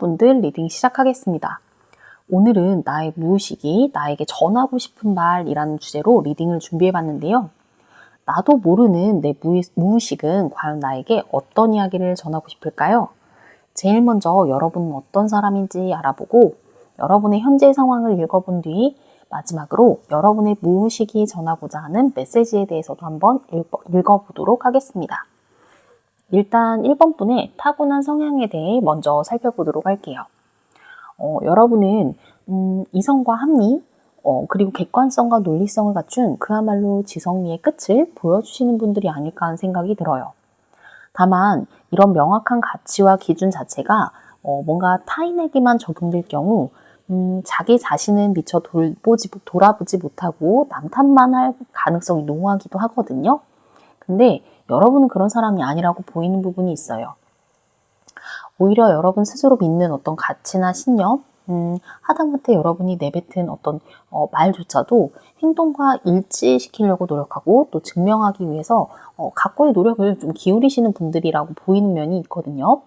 여러분들 리딩 시작하겠습니다. 오늘은 나의 무의식이 나에게 전하고 싶은 말이라는 주제로 리딩을 준비해봤는데요. 나도 모르는 내 무의식은 과연 나에게 어떤 이야기를 전하고 싶을까요? 제일 먼저 여러분은 어떤 사람인지 알아보고 여러분의 현재 상황을 읽어본 뒤 마지막으로 여러분의 무의식이 전하고자 하는 메시지에 대해서도 한번 읽어보도록 하겠습니다. 일단 1번 분의 타고난 성향에 대해 먼저 살펴보도록 할게요. 여러분은 이성과 합리, 그리고 객관성과 논리성을 갖춘 그야말로 지성미의 끝을 보여주시는 분들이 아닐까 하는 생각이 들어요. 다만 이런 명확한 가치와 기준 자체가 뭔가 타인에게만 적용될 경우 자기 자신은 미처 돌아보지 못하고 남 탓만 할 가능성이 농후하기도 하거든요. 근데 여러분은 그런 사람이 아니라고 보이는 부분이 있어요. 오히려 여러분 스스로 믿는 어떤 가치나 신념, 하다못해 여러분이 내뱉은 어떤 말조차도 행동과 일치시키려고 노력하고 또 증명하기 위해서 각고의 노력을 좀 기울이시는 분들이라고 보이는 면이 있거든요.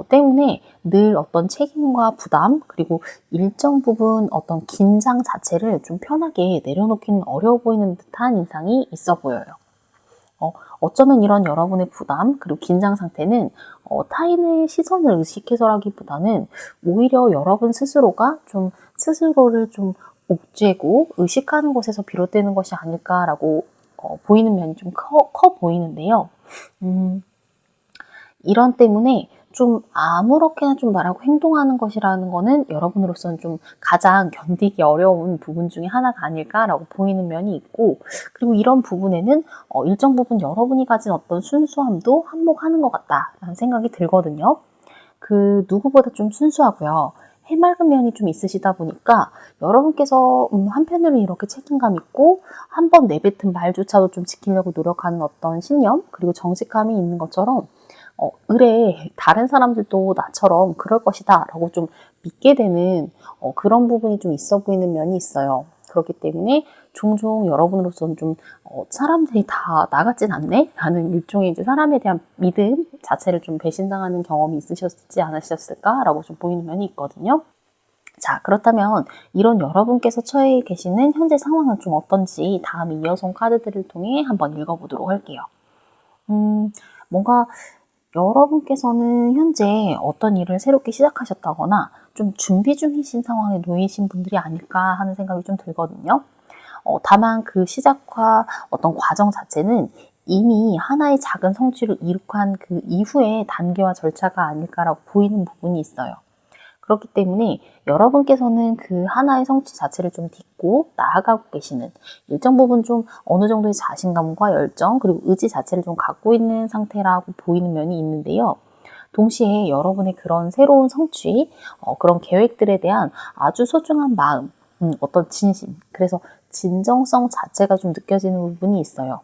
때문에 늘 어떤 책임과 부담, 그리고 일정 부분 어떤 긴장 자체를 좀 편하게 내려놓기는 어려워 보이는 듯한 인상이 있어 보여요. 어쩌면 이런 여러분의 부담 그리고 긴장 상태는 타인의 시선을 의식해서라기보다는 오히려 여러분 스스로가 좀 스스로를 좀 옥죄고 의식하는 것에서 비롯되는 것이 아닐까라고 보이는 면이 좀 커 보이는데요. 이런 때문에 좀 아무렇게나 좀 말하고 행동하는 것이라는 거는 여러분으로서는 좀 가장 견디기 어려운 부분 중에 하나가 아닐까라고 보이는 면이 있고, 그리고 이런 부분에는 일정 부분 여러분이 가진 어떤 순수함도 한몫하는 것 같다라는 생각이 들거든요. 그 누구보다 좀 순수하고요. 해맑은 면이 좀 있으시다 보니까 여러분께서 한편으로는 이렇게 책임감 있고 한번 내뱉은 말조차도 좀 지키려고 노력하는 어떤 신념 그리고 정직함이 있는 것처럼 의뢰 다른 사람들도 나처럼 그럴 것이다 라고 좀 믿게 되는 그런 부분이 좀 있어 보이는 면이 있어요. 그렇기 때문에 종종 여러분으로서는 좀 사람들이 다 나 같진 않네? 라는 일종의 이제 사람에 대한 믿음 자체를 좀 배신당하는 경험이 있으셨지 않으셨을까? 라고 좀 보이는 면이 있거든요. 자, 그렇다면 이런 여러분께서 처해 계시는 현재 상황은 좀 어떤지 다음에 이어서 온 카드들을 통해 한번 읽어보도록 할게요. 뭔가 여러분께서는 현재 어떤 일을 새롭게 시작하셨다거나 좀 준비 중이신 상황에 놓이신 분들이 아닐까 하는 생각이 좀 들거든요. 다만 그 시작과 어떤 과정 자체는 이미 하나의 작은 성취를 이룩한 그 이후의 단계와 절차가 아닐까라고 보이는 부분이 있어요. 그렇기 때문에 여러분께서는 그 하나의 성취 자체를 좀 딛고 나아가고 계시는 일정 부분 좀 어느 정도의 자신감과 열정 그리고 의지 자체를 좀 갖고 있는 상태라고 보이는 면이 있는데요. 동시에 여러분의 그런 새로운 성취, 그런 계획들에 대한 아주 소중한 마음, 어떤 진심, 그래서 진정성 자체가 좀 느껴지는 부분이 있어요.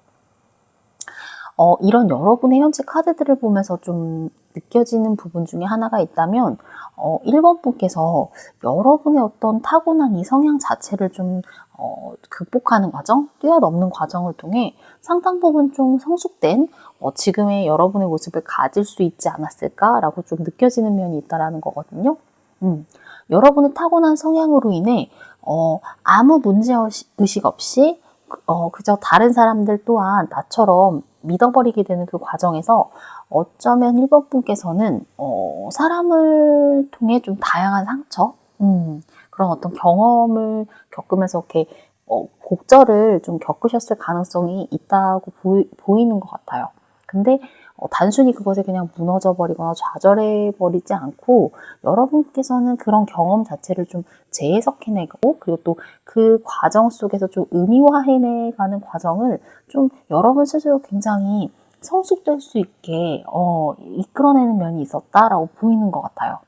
이런 여러분의 현재 카드들을 보면서 좀 느껴지는 부분 중에 하나가 있다면 1번 분께서 여러분의 어떤 타고난 이 성향 자체를 좀 극복하는 과정, 뛰어넘는 과정을 통해 상당 부분 좀 성숙된 지금의 여러분의 모습을 가질 수 있지 않았을까라고 좀 느껴지는 면이 있다라는 거거든요. 여러분의 타고난 성향으로 인해 아무 문제의식 없이 그저 다른 사람들 또한 나처럼 믿어버리게 되는 그 과정에서 어쩌면 1번 분께서는 사람을 통해 좀 다양한 상처, 그런 어떤 경험을 겪으면서 이렇게 곡절을 좀 겪으셨을 가능성이 있다고 보이는 것 같아요. 근데 단순히 그것에 그냥 무너져 버리거나 좌절해 버리지 않고 여러분께서는 그런 경험 자체를 좀 재해석해내고 그리고 또 그 과정 속에서 좀 의미화해내가는 과정을 좀 여러분 스스로 굉장히 성숙될 수 있게 이끌어내는 면이 있었다라고 보이는 것 같아요.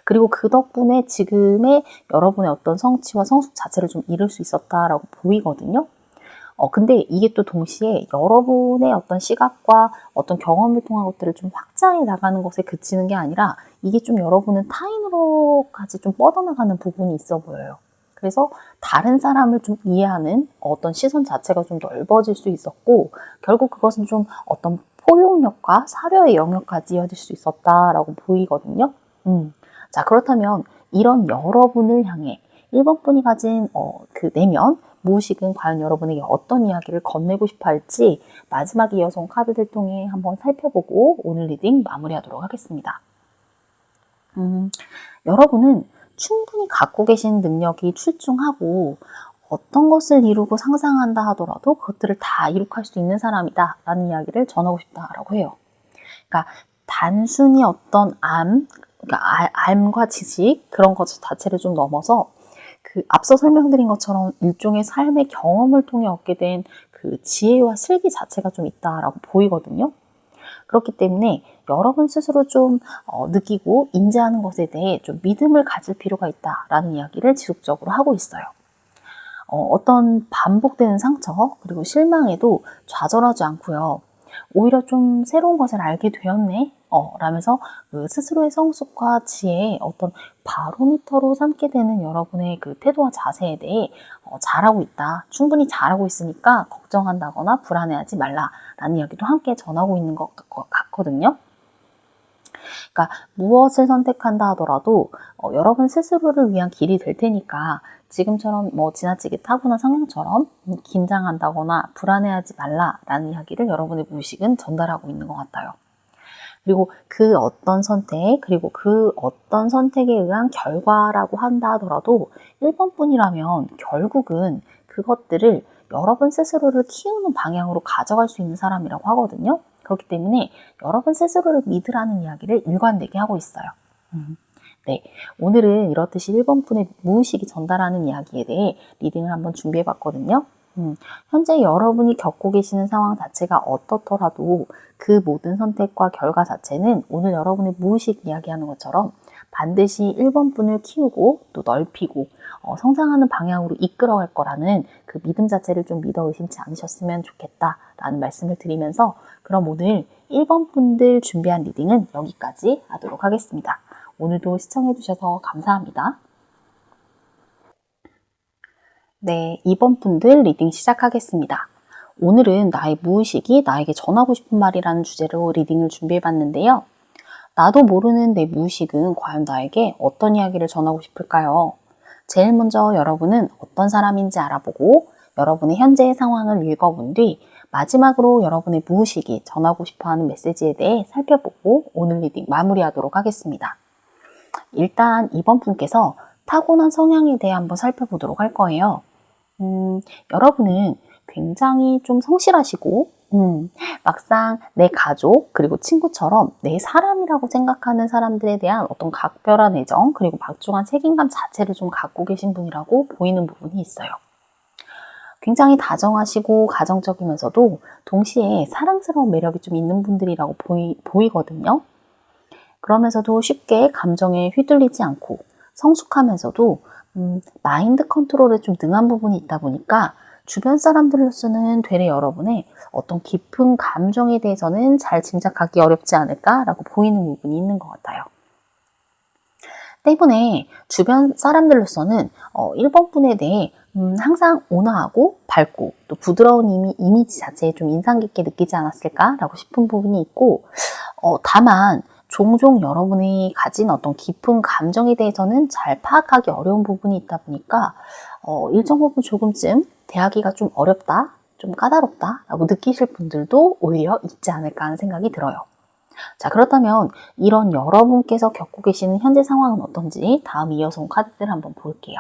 그리고 그 덕분에 지금의 여러분의 어떤 성취와 성숙 자체를 좀 이룰 수 있었다라고 보이거든요. 근데 이게 또 동시에 여러분의 어떤 시각과 어떤 경험을 통한 것들을 좀 확장해 나가는 것에 그치는 게 아니라 이게 좀 여러분은 타인으로까지 좀 뻗어나가는 부분이 있어 보여요. 그래서 다른 사람을 좀 이해하는 어떤 시선 자체가 좀 넓어질 수 있었고 결국 그것은 좀 어떤 포용력과 사려의 영역까지 이어질 수 있었다라고 보이거든요. 자, 그렇다면 이런 여러분을 향해 1번 분이 가진 그 내면, 무의식은 과연 여러분에게 어떤 이야기를 건네고 싶어 할지 마지막에 이어서 온 카드들 통해 한번 살펴보고 오늘 리딩 마무리하도록 하겠습니다. 여러분은 충분히 갖고 계신 능력이 출중하고 어떤 것을 이루고 상상한다 하더라도 그것들을 다 이룩할 수 있는 사람이다 라는 이야기를 전하고 싶다라고 해요. 그러니까 단순히 어떤 암과 지식 그런 것 자체를 좀 넘어서 그 앞서 설명드린 것처럼 일종의 삶의 경험을 통해 얻게 된 그 지혜와 슬기 자체가 좀 있다라고 보이거든요. 그렇기 때문에 여러분 스스로 좀 느끼고 인지하는 것에 대해 좀 믿음을 가질 필요가 있다라는 이야기를 지속적으로 하고 있어요. 어떤 반복되는 상처 그리고 실망에도 좌절하지 않고요. 오히려 좀 새로운 것을 알게 되었네 라면서 그 스스로의 성숙과 지혜의 어떤 바로미터로 삼게 되는 여러분의 그 태도와 자세에 대해 잘하고 있다. 충분히 잘하고 있으니까 걱정한다거나 불안해하지 말라라는 이야기도 함께 전하고 있는 것 같거든요. 그러니까 무엇을 선택한다 하더라도 여러분 스스로를 위한 길이 될 테니까 지금처럼 지나치게 타고난 성향처럼 긴장한다거나 불안해하지 말라라는 이야기를 여러분의 무의식은 전달하고 있는 것 같아요. 그리고 그 어떤 선택, 그리고 그 어떤 선택에 의한 결과라고 한다 하더라도 1번 분이라면 결국은 그것들을 여러분 스스로를 키우는 방향으로 가져갈 수 있는 사람이라고 하거든요. 그렇기 때문에 여러분 스스로를 믿으라는 이야기를 일관되게 하고 있어요. 네, 오늘은 이렇듯이 1번 분의 무의식이 전달하는 이야기에 대해 리딩을 한번 준비해 봤거든요. 현재 여러분이 겪고 계시는 상황 자체가 어떻더라도 그 모든 선택과 결과 자체는 오늘 여러분의 무의식 이야기하는 것처럼 반드시 1번 분을 키우고 또 넓히고 성장하는 방향으로 이끌어갈 거라는 그 믿음 자체를 좀 믿어 의심치 않으셨으면 좋겠다라는 말씀을 드리면서 그럼 오늘 1번 분들 준비한 리딩은 여기까지 하도록 하겠습니다. 오늘도 시청해 주셔서 감사합니다. 네, 2번 분들 리딩 시작하겠습니다. 오늘은 나의 무의식이 나에게 전하고 싶은 말이라는 주제로 리딩을 준비해 봤는데요. 나도 모르는 내 무의식은 과연 나에게 어떤 이야기를 전하고 싶을까요? 제일 먼저 여러분은 어떤 사람인지 알아보고 여러분의 현재의 상황을 읽어본 뒤 마지막으로 여러분의 무의식이 전하고 싶어하는 메시지에 대해 살펴보고 오늘 리딩 마무리하도록 하겠습니다. 일단 2번 분께서 타고난 성향에 대해 한번 살펴보도록 할 거예요. 여러분은 굉장히 좀 성실하시고 막상 내 가족 그리고 친구처럼 내 사람이라고 생각하는 사람들에 대한 어떤 각별한 애정 그리고 막중한 책임감 자체를 좀 갖고 계신 분이라고 보이는 부분이 있어요. 굉장히 다정하시고 가정적이면서도 동시에 사랑스러운 매력이 좀 있는 분들이라고 보이거든요. 그러면서도 쉽게 감정에 휘둘리지 않고 성숙하면서도 마인드 컨트롤에 좀 능한 부분이 있다 보니까 주변 사람들로서는 되레 여러분의 어떤 깊은 감정에 대해서는 잘 짐작하기 어렵지 않을까라고 보이는 부분이 있는 것 같아요. 때문에 주변 사람들로서는 1번 분에 대해 항상 온화하고 밝고 또 부드러운 이미지 자체에 좀 인상 깊게 느끼지 않았을까라고 싶은 부분이 있고 다만 종종 여러분이 가진 어떤 깊은 감정에 대해서는 잘 파악하기 어려운 부분이 있다 보니까 일정 부분 조금쯤 대하기가 좀 어렵다, 좀 까다롭다 라고 느끼실 분들도 오히려 있지 않을까 하는 생각이 들어요. 자, 그렇다면 이런 여러분께서 겪고 계시는 현재 상황은 어떤지 다음 이어서 온 카드들을 한번 볼게요.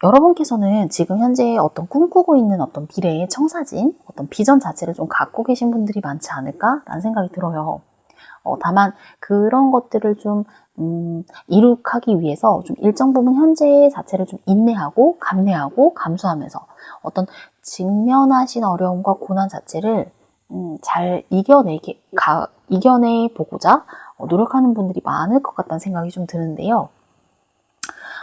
여러분께서는 지금 현재 어떤 꿈꾸고 있는 어떤 미래의 청사진, 어떤 비전 자체를 좀 갖고 계신 분들이 많지 않을까라는 생각이 들어요. 다만 그런 것들을 좀 이룩하기 위해서 좀 일정 부분 현재 자체를 좀 인내하고 감내하고 감수하면서 어떤 직면하신 어려움과 고난 자체를 잘 이겨내 보고자 노력하는 분들이 많을 것 같다는 생각이 좀 드는데요.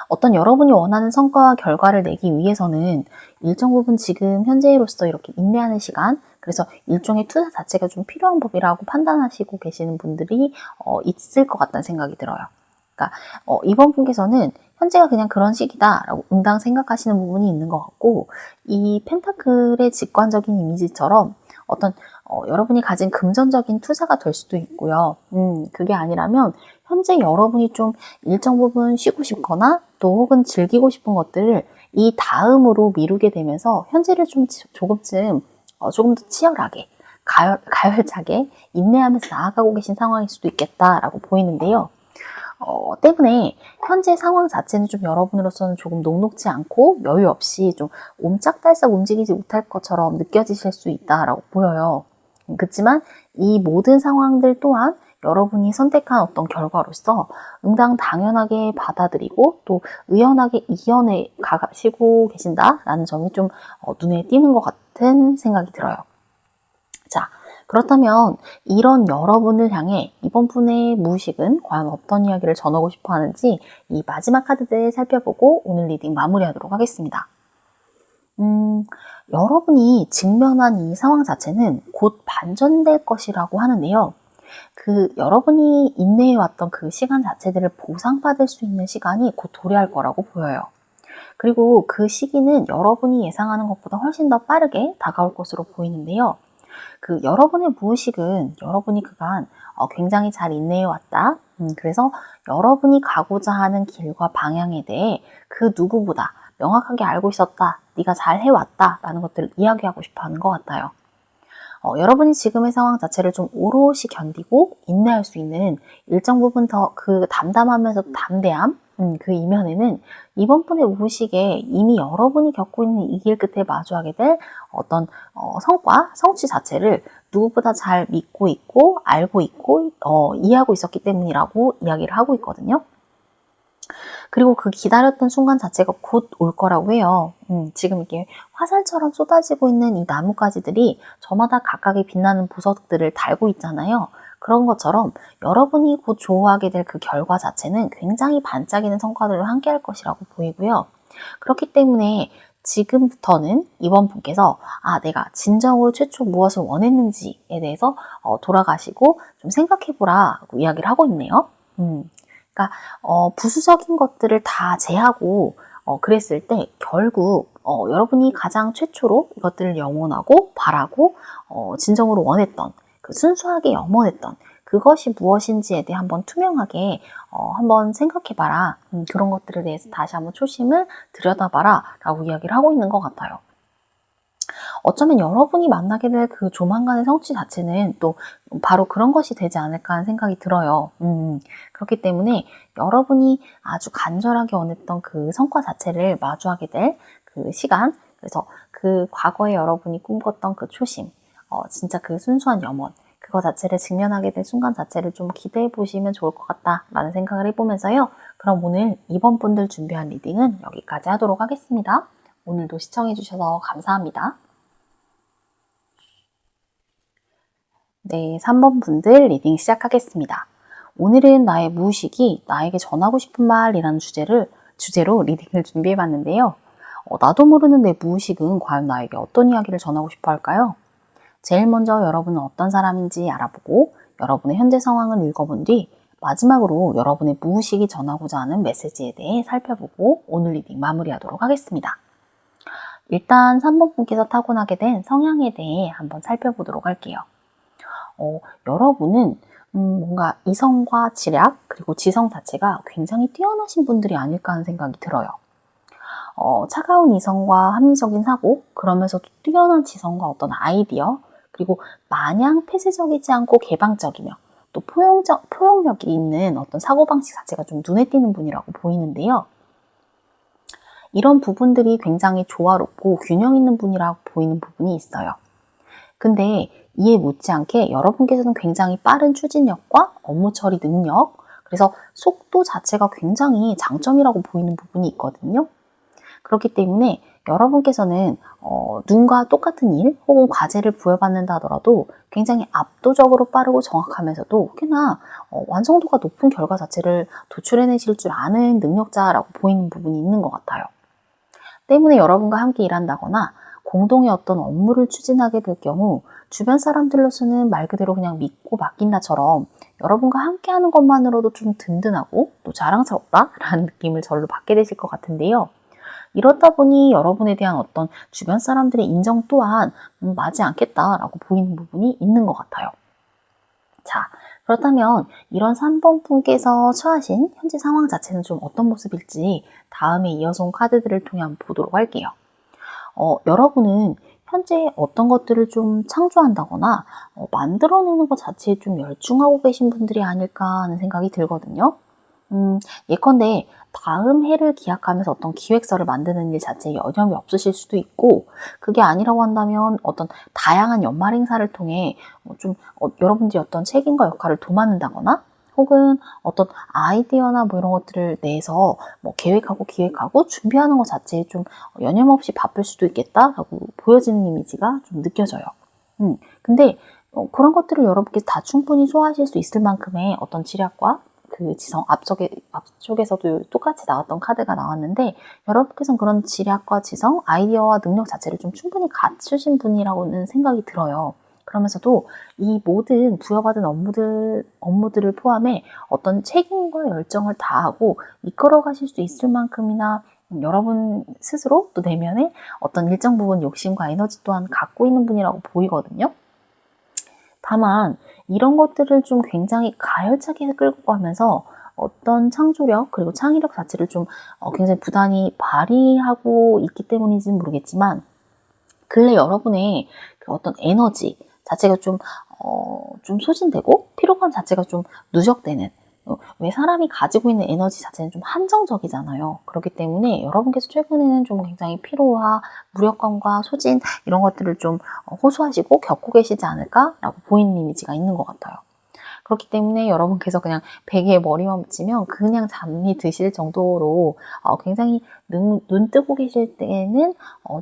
어떤 여러분이 원하는 성과와 결과를 내기 위해서는 일정 부분 지금 현재로서 이렇게 인내하는 시간, 그래서 일종의 투자 자체가 좀 필요한 법이라고 판단하시고 계시는 분들이 있을 것 같다는 생각이 들어요. 그러니까 이번 분께서는 현재가 그냥 그런 시기다라고 응당 생각하시는 부분이 있는 것 같고, 이 펜타클의 직관적인 이미지처럼 어떤 여러분이 가진 금전적인 투자가 될 수도 있고요. 그게 아니라면 현재 여러분이 좀 일정 부분 쉬고 싶거나 또 혹은 즐기고 싶은 것들을 이 다음으로 미루게 되면서 현재를 좀 조금 더 치열하게 가열차게 인내하면서 나아가고 계신 상황일 수도 있겠다라고 보이는데요. 때문에 현재 상황 자체는 좀 여러분으로서는 조금 녹록지 않고 여유 없이 좀 옴짝달싹 움직이지 못할 것처럼 느껴지실 수 있다라고 보여요. 그렇지만 이 모든 상황들 또한 여러분이 선택한 어떤 결과로서 응당 당연하게 받아들이고 또 의연하게 이겨내 가시고 계신다라는 점이 좀 눈에 띄는 것 같은 생각이 들어요. 자, 그렇다면 이런 여러분을 향해 이번 분의 무의식은 과연 어떤 이야기를 전하고 싶어 하는지 이 마지막 카드들 살펴보고 오늘 리딩 마무리하도록 하겠습니다. 여러분이 직면한 이 상황 자체는 곧 반전될 것이라고 하는데요. 여러분이 인내해왔던 그 시간 자체들을 보상받을 수 있는 시간이 곧 도래할 거라고 보여요. 그리고 그 시기는 여러분이 예상하는 것보다 훨씬 더 빠르게 다가올 것으로 보이는데요. 여러분의 무의식은 여러분이 그간 굉장히 잘 인내해왔다. 그래서 여러분이 가고자 하는 길과 방향에 대해 그 누구보다 명확하게 알고 있었다. 네가 잘 해왔다. 라는 것들을 이야기하고 싶어 하는 것 같아요. 여러분이 지금의 상황 자체를 좀 오롯이 견디고 인내할 수 있는 일정 부분 더 그 담담하면서 담대함, 그 이면에는 이번 분의 무의식에 이미 여러분이 겪고 있는 이 길 끝에 마주하게 될 어떤 성취 자체를 누구보다 잘 믿고 있고 알고 있고 이해하고 있었기 때문이라고 이야기를 하고 있거든요. 그리고 그 기다렸던 순간 자체가 곧 올 거라고 해요. 지금 이게 화살처럼 쏟아지고 있는 이 나뭇가지들이 저마다 각각의 빛나는 보석들을 달고 있잖아요. 그런 것처럼 여러분이 곧 조우하게 될 그 결과 자체는 굉장히 반짝이는 성과들을 함께 할 것이라고 보이고요. 그렇기 때문에 지금부터는 이번 분께서 내가 진정으로 최초 무엇을 원했는지에 대해서 돌아가시고 좀 생각해보라 고 이야기를 하고 있네요. 그러니까 부수적인 것들을 다 제하고 그랬을 때 결국 여러분이 가장 최초로 이것들을 영원하고 바라고 진정으로 원했던 순수하게 염원했던 그것이 무엇인지에 대해 한번 투명하게 한번 생각해봐라. 그런 것들에 대해서 다시 한번 초심을 들여다봐라 라고 이야기를 하고 있는 것 같아요. 어쩌면 여러분이 만나게 될 그 조만간의 성취 자체는 또 바로 그런 것이 되지 않을까 하는 생각이 들어요. 그렇기 때문에 여러분이 아주 간절하게 원했던 그 성과 자체를 마주하게 될 그 시간, 그래서 그 과거에 여러분이 꿈꿨던 그 초심, 진짜 그 순수한 염원, 그거 자체를 직면하게 될 순간 자체를 좀 기대해 보시면 좋을 것 같다라는 생각을 해보면서요. 그럼 오늘 이번 분들 준비한 리딩은 여기까지 하도록 하겠습니다. 오늘도 시청해 주셔서 감사합니다. 네, 3번 분들 리딩 시작하겠습니다. 오늘은 나의 무의식이 나에게 전하고 싶은 말이라는 주제로 리딩을 준비해 봤는데요. 나도 모르는 내 무의식은 과연 나에게 어떤 이야기를 전하고 싶어 할까요? 제일 먼저 여러분은 어떤 사람인지 알아보고 여러분의 현재 상황을 읽어본 뒤 마지막으로 여러분의 무의식이 전하고자 하는 메시지에 대해 살펴보고 오늘 리딩 마무리하도록 하겠습니다. 일단 3번 분께서 타고나게 된 성향에 대해 한번 살펴보도록 할게요. 여러분은 뭔가 이성과 지략 그리고 지성 자체가 굉장히 뛰어나신 분들이 아닐까 하는 생각이 들어요. 차가운 이성과 합리적인 사고, 그러면서도 뛰어난 지성과 어떤 아이디어, 그리고 마냥 폐쇄적이지 않고 개방적이며 또 포용력이 있는 어떤 사고방식 자체가 좀 눈에 띄는 분이라고 보이는데요. 이런 부분들이 굉장히 조화롭고 균형 있는 분이라고 보이는 부분이 있어요. 근데 이에 못지않게 여러분께서는 굉장히 빠른 추진력과 업무 처리 능력, 그래서 속도 자체가 굉장히 장점이라고 보이는 부분이 있거든요. 그렇기 때문에 여러분께서는 누군가 똑같은 일 혹은 과제를 부여받는다 하더라도 굉장히 압도적으로 빠르고 정확하면서도 혹여나 완성도가 높은 결과 자체를 도출해내실 줄 아는 능력자라고 보이는 부분이 있는 것 같아요. 때문에 여러분과 함께 일한다거나 공동의 어떤 업무를 추진하게 될 경우 주변 사람들로서는 말 그대로 그냥 믿고 맡긴다처럼 여러분과 함께하는 것만으로도 좀 든든하고 또 자랑스럽다라는 느낌을 절로 받게 되실 것 같은데요. 이렇다 보니 여러분에 대한 어떤 주변 사람들의 인정 또한 맞지 않겠다라고 보이는 부분이 있는 것 같아요. 자, 그렇다면 이런 3번 분께서 처하신 현재 상황 자체는 좀 어떤 모습일지 다음에 이어서 온 카드들을 통해 한번 보도록 할게요. 여러분은 현재 어떤 것들을 좀 창조한다거나 만들어내는 것 자체에 좀 열중하고 계신 분들이 아닐까 하는 생각이 들거든요. 예컨대 다음 해를 기약하면서 어떤 기획서를 만드는 일 자체에 여념이 없으실 수도 있고, 그게 아니라고 한다면 어떤 다양한 연말 행사를 통해 여러분들이 어떤 책임과 역할을 도맡는다거나, 혹은 어떤 아이디어나 뭐 이런 것들을 내서 뭐 계획하고 기획하고 준비하는 것 자체에 좀 여념 없이 바쁠 수도 있겠다라고 보여지는 이미지가 좀 느껴져요. 근데 그런 것들을 여러분께 다 충분히 소화하실 수 있을 만큼의 어떤 지략과 그 지성, 앞쪽에서도 똑같이 나왔던 카드가 나왔는데, 여러분께서는 그런 지략과 지성, 아이디어와 능력 자체를 좀 충분히 갖추신 분이라고는 생각이 들어요. 그러면서도 이 모든 부여받은 업무들을 포함해 어떤 책임과 열정을 다하고 이끌어 가실 수 있을 만큼이나 여러분 스스로 또 내면에 어떤 일정 부분 욕심과 에너지 또한 갖고 있는 분이라고 보이거든요. 다만 이런 것들을 좀 굉장히 가열차게 끌고 가면서 어떤 창조력 그리고 창의력 자체를 좀 굉장히 부단히 발휘하고 있기 때문인지는 모르겠지만, 근래 여러분의 그 어떤 에너지 자체가 좀 소진되고 피로감 자체가 좀 누적되는, 왜 사람이 가지고 있는 에너지 자체는 좀 한정적이잖아요. 그렇기 때문에 여러분께서 최근에는 좀 굉장히 피로와 무력감과 소진 이런 것들을 좀 호소하시고 겪고 계시지 않을까라고 보이는 이미지가 있는 것 같아요. 그렇기 때문에 여러분께서 그냥 베개에 머리만 붙이면 그냥 잠이 드실 정도로 굉장히 눈 뜨고 계실 때에는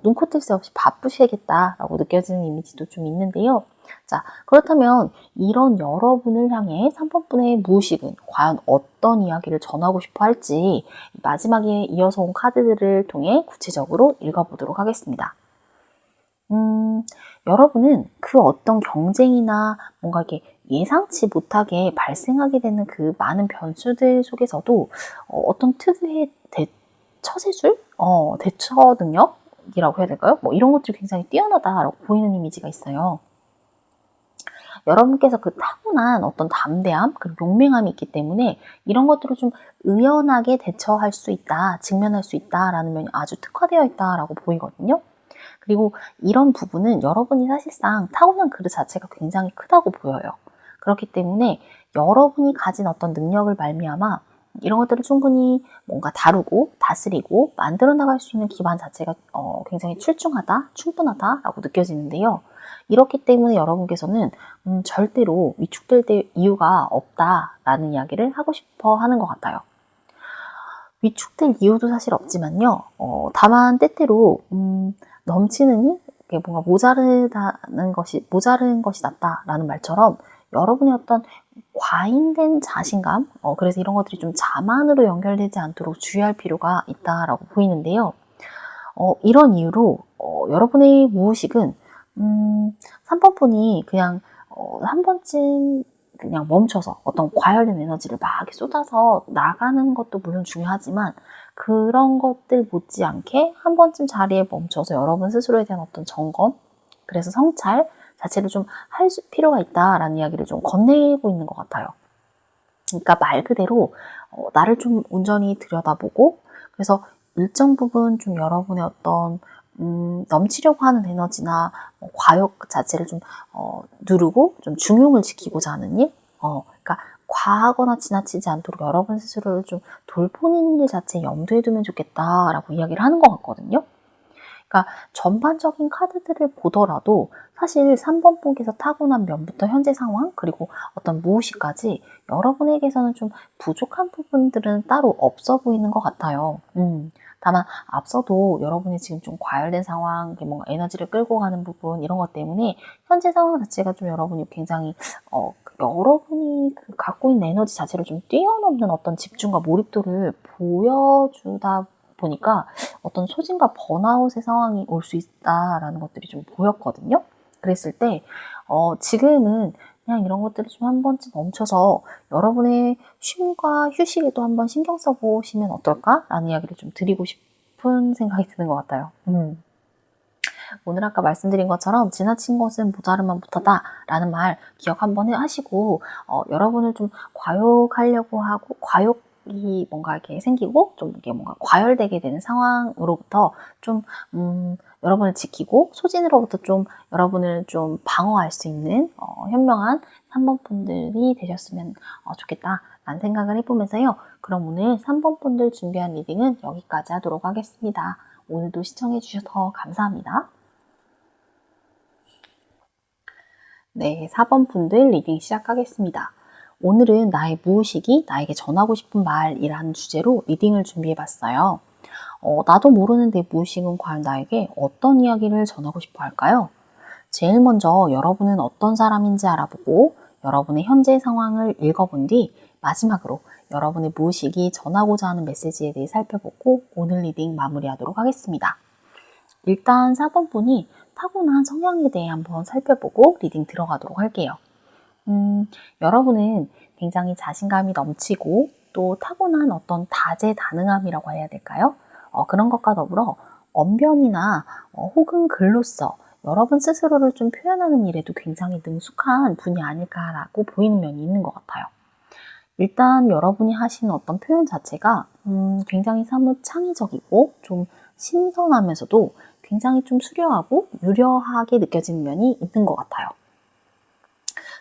눈코 뜰 새 없이 바쁘시겠다라고 느껴지는 이미지도 좀 있는데요. 자, 그렇다면 이런 여러분을 향해 3번 분의 무의식은 과연 어떤 이야기를 전하고 싶어 할지 마지막에 이어서 온 카드들을 통해 구체적으로 읽어보도록 하겠습니다. 여러분은 그 어떤 경쟁이나 뭔가 이렇게 예상치 못하게 발생하게 되는 그 많은 변수들 속에서도 어떤 특유의 처세술? 대처 능력이라고 해야 될까요? 뭐 이런 것들이 굉장히 뛰어나다라고 보이는 이미지가 있어요. 여러분께서 그 타고난 어떤 담대함, 그리고 용맹함이 있기 때문에 이런 것들을 좀 의연하게 대처할 수 있다, 직면할 수 있다라는 면이 아주 특화되어 있다라고 보이거든요. 그리고 이런 부분은 여러분이 사실상 타고난 그릇 자체가 굉장히 크다고 보여요. 그렇기 때문에 여러분이 가진 어떤 능력을 말미암아 이런 것들을 충분히 뭔가 다루고 다스리고 만들어 나갈 수 있는 기반 자체가 굉장히 출중하다, 충분하다라고 느껴지는데요. 이렇기 때문에 여러분께서는 절대로 위축될 이유가 없다라는 이야기를 하고 싶어 하는 것 같아요. 위축될 이유도 사실 없지만요. 다만 때때로 넘치느니 뭔가 모자른 것이 낫다라는 말처럼 여러분의 어떤 과잉된 자신감, 그래서 이런 것들이 좀 자만으로 연결되지 않도록 주의할 필요가 있다라고 보이는데요. 이런 이유로 여러분의 무의식은 3번 분이 그냥 한 번쯤 그냥 멈춰서 어떤 과열된 에너지를 막 이렇게 쏟아서 나가는 것도 물론 중요하지만, 그런 것들 못지않게 한 번쯤 자리에 멈춰서 여러분 스스로에 대한 어떤 점검, 그래서 성찰 자체를 좀 할 필요가 있다라는 이야기를 좀 건네고 있는 것 같아요. 그러니까 말 그대로 나를 좀 온전히 들여다보고, 그래서 일정 부분 좀 여러분의 어떤 넘치려고 하는 에너지나 과욕 자체를 좀 누르고 좀 중용을 지키고자 하는 일, 그러니까 과하거나 지나치지 않도록 여러분 스스로를 좀 돌보는 일 자체에 염두에 두면 좋겠다라고 이야기를 하는 것 같거든요. 그러니까 전반적인 카드들을 보더라도 사실 3번 분께서 타고난 면부터 현재 상황, 그리고 어떤 무의식까지 여러분에게서는 좀 부족한 부분들은 따로 없어 보이는 것 같아요. 다만 앞서도 여러분이 지금 좀 과열된 상황, 뭔가 에너지를 끌고 가는 부분 이런 것 때문에 현재 상황 자체가 좀 여러분이 굉장히 여러분이 갖고 있는 에너지 자체를 좀 뛰어넘는 어떤 집중과 몰입도를 보여주다 보니까 어떤 소진과 번아웃의 상황이 올 수 있다라는 것들이 좀 보였거든요. 그랬을 때 지금은 그냥 이런 것들을 좀 한 번쯤 멈춰서 여러분의 쉼과 휴식에도 한번 신경 써보시면 어떨까라는 이야기를 좀 드리고 싶은 생각이 드는 것 같아요. 오늘 아까 말씀드린 것처럼 지나친 것은 모자르면 못하다 라는 말 기억 한번 하시고 여러분을 좀 과욕하려고 하고 과욕이 뭔가 이렇게 생기고 좀 이게 뭔가 과열되게 되는 상황으로부터 좀 여러분을 지키고 소진으로부터 좀 여러분을 좀 방어할 수 있는 현명한 3번 분들이 되셨으면 좋겠다 라는 생각을 해보면서요. 그럼 오늘 3번 분들 준비한 리딩은 여기까지 하도록 하겠습니다. 오늘도 시청해 주셔서 감사합니다. 네, 4번 분들 리딩 시작하겠습니다. 오늘은 나의 무의식이 나에게 전하고 싶은 말이라는 주제로 리딩을 준비해봤어요. 나도 모르는 내 무의식은 과연 나에게 어떤 이야기를 전하고 싶어 할까요? 제일 먼저 여러분은 어떤 사람인지 알아보고 여러분의 현재 상황을 읽어본 뒤 마지막으로 여러분의 무의식이 전하고자 하는 메시지에 대해 살펴보고 오늘 리딩 마무리하도록 하겠습니다. 일단 4번 분이 타고난 성향에 대해 한번 살펴보고 리딩 들어가도록 할게요. 여러분은 굉장히 자신감이 넘치고 또 타고난 어떤 다재다능함이라고 해야 될까요? 그런 것과 더불어 언변이나 혹은 글로써 여러분 스스로를 좀 표현하는 일에도 굉장히 능숙한 분이 아닐까라고 보이는 면이 있는 것 같아요. 일단 여러분이 하시는 어떤 표현 자체가 굉장히 사뭇 창의적이고 좀 신선하면서도 굉장히 좀 수려하고 유려하게 느껴지는 면이 있는 것 같아요.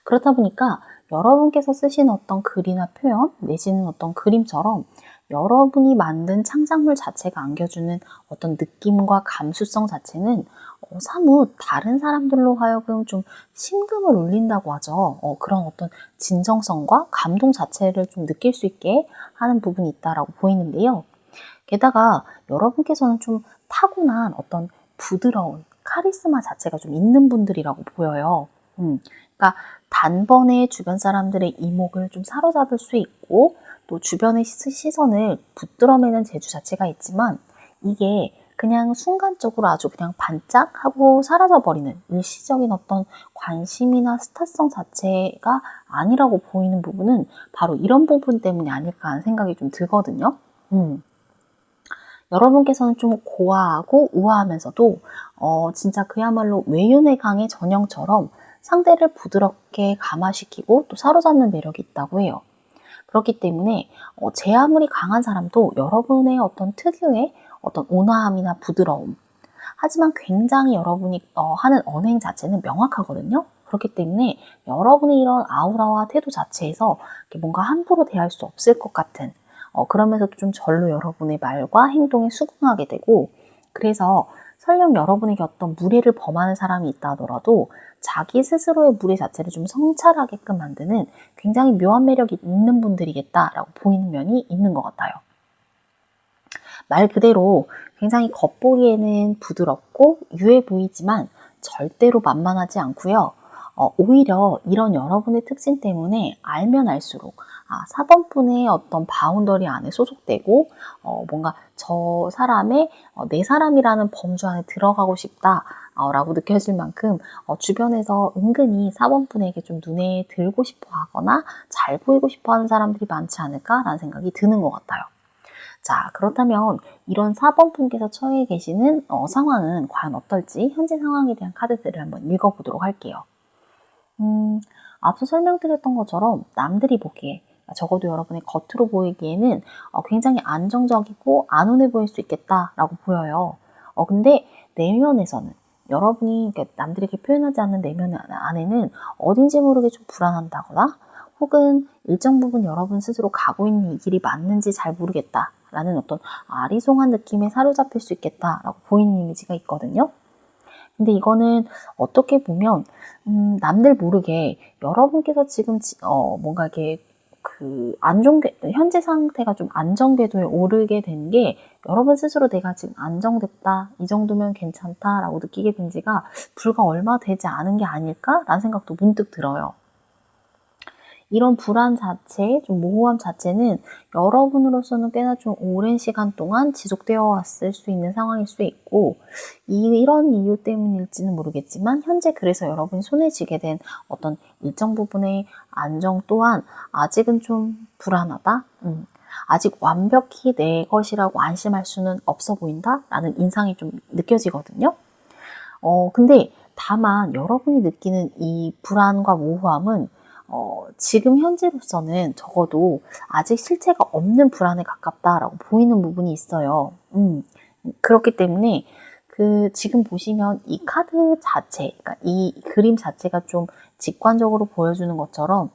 그렇다 보니까 여러분께서 쓰신 어떤 글이나 표현 내지는 어떤 그림처럼 여러분이 만든 창작물 자체가 안겨주는 어떤 느낌과 감수성 자체는 사뭇 다른 사람들로 하여금 좀 심금을 울린다고 하죠. 그런 어떤 진정성과 감동 자체를 좀 느낄 수 있게 하는 부분이 있다라고 보이는데요. 게다가 여러분께서는 좀 타고난 어떤 부드러운 카리스마 자체가 좀 있는 분들이라고 보여요. 그러니까 단번에 주변 사람들의 이목을 좀 사로잡을 수 있고 또 주변의 시선을 붙들어매는 재주 자체가 있지만 이게 그냥 순간적으로 아주 그냥 반짝하고 사라져버리는 일시적인 어떤 관심이나 스타성 자체가 아니라고 보이는 부분은 바로 이런 부분 때문이 아닐까 하는 생각이 좀 들거든요. 여러분께서는 좀 고아하고 우아하면서도 진짜 그야말로 외윤의 강의 전형처럼 상대를 부드럽게 감화시키고 또 사로잡는 매력이 있다고 해요. 그렇기 때문에 제 아무리 강한 사람도 여러분의 어떤 특유의 어떤 온화함이나 부드러움 하지만 굉장히 여러분이 하는 언행 자체는 명확하거든요. 그렇기 때문에 여러분의 이런 아우라와 태도 자체에서 뭔가 함부로 대할 수 없을 것 같은 그러면서도 좀 절로 여러분의 말과 행동에 수긍하게 되고 그래서 설령 여러분에게 어떤 무례를 범하는 사람이 있다 하더라도 자기 스스로의 무례 자체를 좀 성찰하게끔 만드는 굉장히 묘한 매력이 있는 분들이겠다라고 보이는 면이 있는 것 같아요. 말 그대로 굉장히 겉보기에는 부드럽고 유해 보이지만 절대로 만만하지 않고요. 오히려 이런 여러분의 특징 때문에 알면 알수록 4번분의 어떤 바운더리 안에 소속되고 뭔가 저 사람의 내 사람이라는 범주 안에 들어가고 싶다 라고 느껴질 만큼 주변에서 은근히 4번분에게 좀 눈에 들고 싶어 하거나 잘 보이고 싶어 하는 사람들이 많지 않을까라는 생각이 드는 것 같아요. 자, 그렇다면 이런 4번 분께서 처해 계시는 상황은 과연 어떨지 현재 상황에 대한 카드들을 한번 읽어보도록 할게요. 앞서 설명드렸던 것처럼 남들이 보기에 적어도 여러분의 겉으로 보이기에는 굉장히 안정적이고 안온해 보일 수 있겠다라고 보여요. 근데 내면에서는 여러분이 남들에게 표현하지 않는 내면 안에는 어딘지 모르게 좀 불안한다거나 혹은 일정 부분 여러분 스스로 가고 있는 이 길이 맞는지 잘 모르겠다라는 어떤 아리송한 느낌에 사로잡힐 수 있겠다라고 보이는 이미지가 있거든요. 근데 이거는 어떻게 보면 남들 모르게 여러분께서 지금 뭔가 이렇게 현재 상태가 좀 안정궤도에 오르게 된 게 여러분 스스로 내가 지금 안정됐다, 이 정도면 괜찮다라고 느끼게 된 지가 불과 얼마 되지 않은 게 아닐까라는 생각도 문득 들어요. 이런 불안 자체, 좀 모호함 자체는 여러분으로서는 꽤나 좀 오랜 시간 동안 지속되어 왔을 수 있는 상황일 수 있고, 이런 이유 때문일지는 모르겠지만 현재 그래서 여러분이 손에 쥐게 된 어떤 일정 부분의 안정 또한 아직은 좀 불안하다? 아직 완벽히 내 것이라고 안심할 수는 없어 보인다? 라는 인상이 좀 느껴지거든요. 근데 다만 여러분이 느끼는 이 불안과 모호함은 지금 현재로서는 적어도 아직 실체가 없는 불안에 가깝다라고 보이는 부분이 있어요. 그렇기 때문에 지금 보시면 이 카드 자체, 그러니까 이 그림 자체가 좀 직관적으로 보여주는 것처럼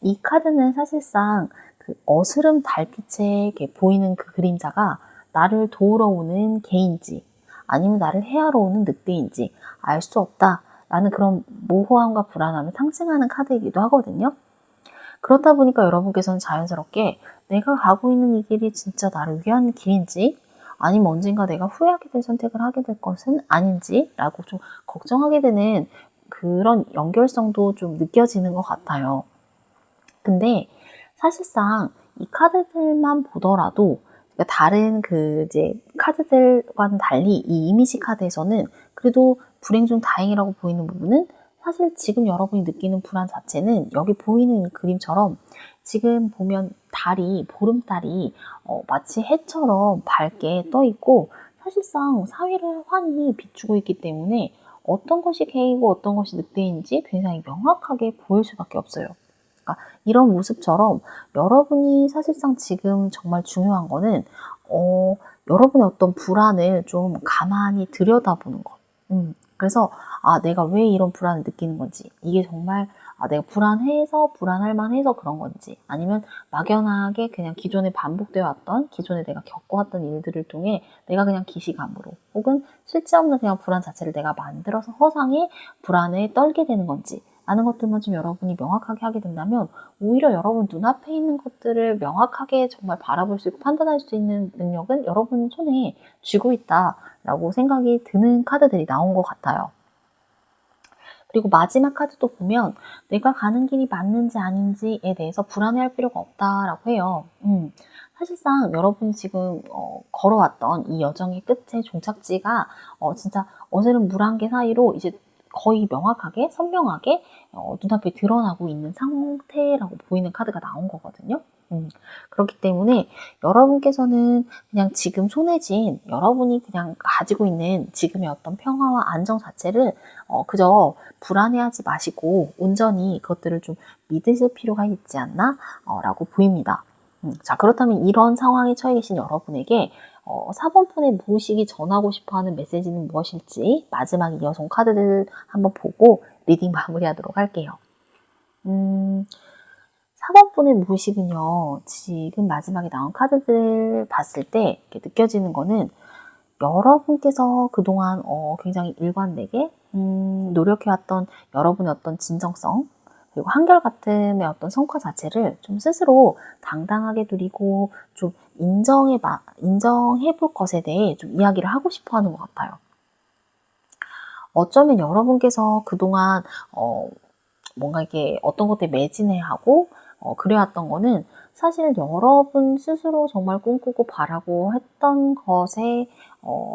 이 카드는 사실상 그 어스름 달빛에 이렇게 보이는 그 그림자가 나를 도우러 오는 개인지 아니면 나를 해하러 오는 늑대인지 알 수 없다라는 그런 모호함과 불안함을 상징하는 카드이기도 하거든요. 그렇다 보니까 여러분께서는 자연스럽게 내가 가고 있는 이 길이 진짜 나를 위한 길인지 아니면 언젠가 내가 후회하게 될 선택을 하게 될 것은 아닌지라고 좀 걱정하게 되는 그런 연결성도 좀 느껴지는 것 같아요. 근데 사실상 이 카드들만 보더라도 그러니까 다른 이제 카드들과는 달리 이 이미지 카드에서는 그래도 불행 중 다행이라고 보이는 부분은 사실 지금 여러분이 느끼는 불안 자체는 여기 보이는 이 그림처럼 지금 보면 보름달이 마치 해처럼 밝게 떠 있고 사실상 사회를 환히 비추고 있기 때문에 어떤 것이 개이고 어떤 것이 늑대인지 굉장히 명확하게 보일 수밖에 없어요. 그러니까 이런 모습처럼 여러분이 사실상 지금 정말 중요한 거는 여러분의 어떤 불안을 좀 가만히 들여다보는 것. 그래서 내가 왜 이런 불안을 느끼는 건지, 이게 정말 내가 불안해서 불안할 만해서 그런 건지, 아니면 막연하게 그냥 기존에 반복되어 왔던, 기존에 내가 겪어왔던 일들을 통해 내가 그냥 기시감으로 혹은 실제 없는 그냥 불안 자체를 내가 만들어서 허상의 불안에 떨게 되는 건지 라는 것들만 좀 여러분이 명확하게 하게 된다면 오히려 여러분 눈앞에 있는 것들을 명확하게 정말 바라볼 수 있고 판단할 수 있는 능력은 여러분 손에 쥐고 있다라고 생각이 드는 카드들이 나온 것 같아요. 그리고 마지막 카드도 보면 내가 가는 길이 맞는지 아닌지에 대해서 불안해할 필요가 없다라고 해요. 사실상 여러분이 지금 걸어왔던 이 여정의 끝에 종착지가 진짜 어스름 물 한 개 사이로 이제 거의 명확하게 선명하게 눈앞에 드러나고 있는 상태라고 보이는 카드가 나온 거거든요. 그렇기 때문에 여러분께서는 그냥 지금 손에 쥔 여러분이 그냥 가지고 있는 지금의 어떤 평화와 안정 자체를 그저 불안해하지 마시고 온전히 그것들을 좀 믿으실 필요가 있지 않나 라고 보입니다. 자, 그렇다면 이런 상황에 처해 계신 여러분에게 4번 푼에 무의식이 전하고 싶어하는 메시지는 무엇일지 마지막 이어서 카드를 한번 보고 리딩 마무리하도록 할게요. 4번 푼의 무의식은요, 지금 마지막에 나온 카드들 봤을 때 이렇게 느껴지는 거는 여러분께서 그동안 굉장히 일관되게 노력해왔던 여러분의 어떤 진정성 그리고 한결같음의 어떤 성과 자체를 좀 스스로 당당하게 누리고 좀 인정해 볼 것에 대해 좀 이야기를 하고 싶어 하는 것 같아요. 어쩌면 여러분께서 그동안 뭔가 이게 어떤 것에 매진해하고 그래왔던 거는 사실 여러분 스스로 정말 꿈꾸고 바라고 했던 것에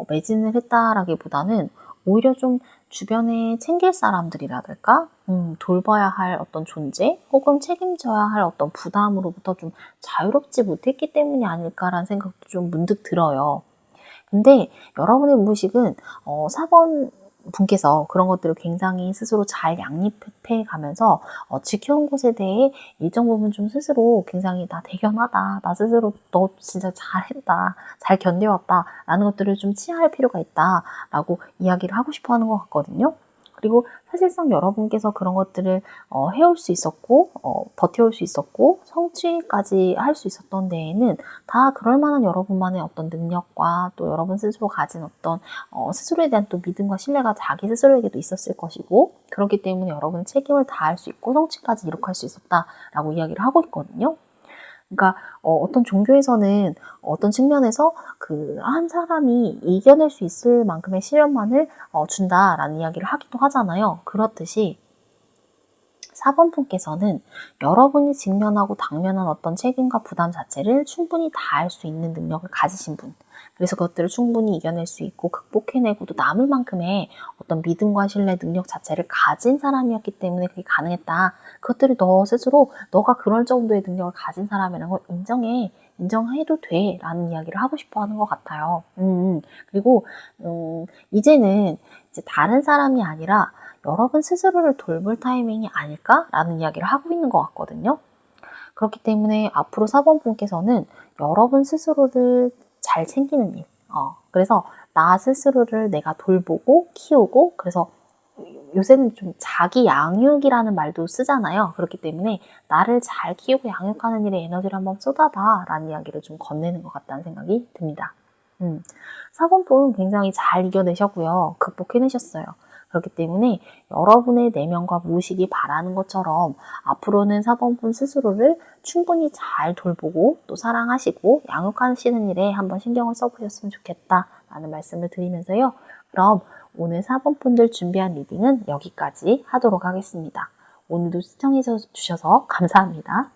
매진을 했다라기보다는 오히려 좀 주변에 챙길 사람들이라든가 돌봐야 할 어떤 존재 혹은 책임져야 할 어떤 부담으로부터 좀 자유롭지 못했기 때문이 아닐까라는 생각도 좀 문득 들어요. 근데 여러분의 무의식은 4번 분께서 그런 것들을 굉장히 스스로 잘 양립해 가면서 지켜온 것에 대해 일정 부분 좀 스스로 굉장히 나 대견하다. 나 스스로 너 진짜 잘했다. 잘 견뎌왔다. 라는 것들을 좀 치하할 필요가 있다. 라고 이야기를 하고 싶어 하는 것 같거든요. 그리고 사실상 여러분께서 그런 것들을 해올 수 있었고 버텨올 수 있었고 성취까지 할 수 있었던 데에는 다 그럴 만한 여러분만의 어떤 능력과 또 여러분 스스로 가진 어떤 스스로에 대한 또 믿음과 신뢰가 자기 스스로에게도 있었을 것이고 그렇기 때문에 여러분은 책임을 다할 수 있고 성취까지 이룩할 수 있었다라고 이야기를 하고 있거든요. 그러니까 어떤 종교에서는 어떤 측면에서 한 사람이 이겨낼 수 있을 만큼의 시련만을 준다라는 이야기를 하기도 하잖아요. 그렇듯이 4번 분께서는 여러분이 직면하고 당면한 어떤 책임과 부담 자체를 충분히 다할 수 있는 능력을 가지신 분. 그래서 그것들을 충분히 이겨낼 수 있고 극복해내고 또 남을 만큼의 어떤 믿음과 신뢰, 능력 자체를 가진 사람이었기 때문에 그게 가능했다. 그것들을 너 스스로 너가 그럴 정도의 능력을 가진 사람이라는 걸 인정해도 돼 라는 이야기를 하고 싶어 하는 것 같아요. 그리고 이제는 이제 다른 사람이 아니라 여러분 스스로를 돌볼 타이밍이 아닐까라는 이야기를 하고 있는 것 같거든요. 그렇기 때문에 앞으로 4번 분께서는 여러분 스스로를 잘 챙기는 일. 그래서 나 스스로를 내가 돌보고 키우고, 그래서 요새는 좀 자기 양육이라는 말도 쓰잖아요. 그렇기 때문에 나를 잘 키우고 양육하는 일에 에너지를 한번 쏟아봐라는 이야기를 좀 건네는 것 같다는 생각이 듭니다. 4번 분 굉장히 잘 이겨내셨고요. 극복해내셨어요. 그렇기 때문에 여러분의 내면과 무의식이 바라는 것처럼 앞으로는 4번 분 스스로를 충분히 잘 돌보고 또 사랑하시고 양육하시는 일에 한번 신경을 써보셨으면 좋겠다라는 말씀을 드리면서요. 그럼 오늘 4번 분들 준비한 리딩은 여기까지 하도록 하겠습니다. 오늘도 시청해 주셔서 감사합니다.